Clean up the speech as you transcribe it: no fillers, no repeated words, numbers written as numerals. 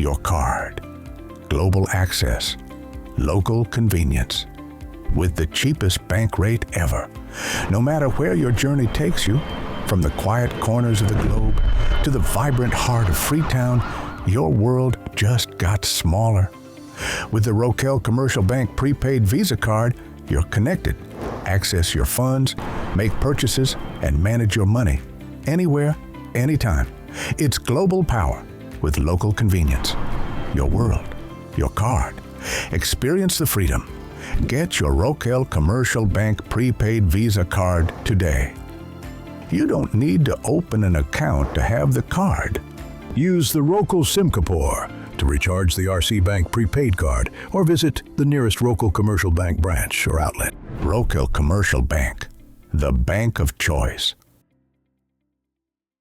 your card. Global access, local convenience, with the cheapest bank rate ever. No matter where your journey takes you, from the quiet corners of the globe to the vibrant heart of Freetown, your world just got smaller. With the Rokel Commercial Bank Prepaid Visa Card, you're connected. Access your funds, make purchases, and manage your money anywhere, anytime. It's global power with local convenience. Your world, your card. Experience the freedom. Get your Rokel Commercial Bank Prepaid Visa Card today. You don't need to open an account to have the card. Use the Rokel Simcapore to recharge the RC Bank Prepaid Card or visit the nearest Rokel Commercial Bank branch or outlet. Rokel Commercial Bank, the bank of choice.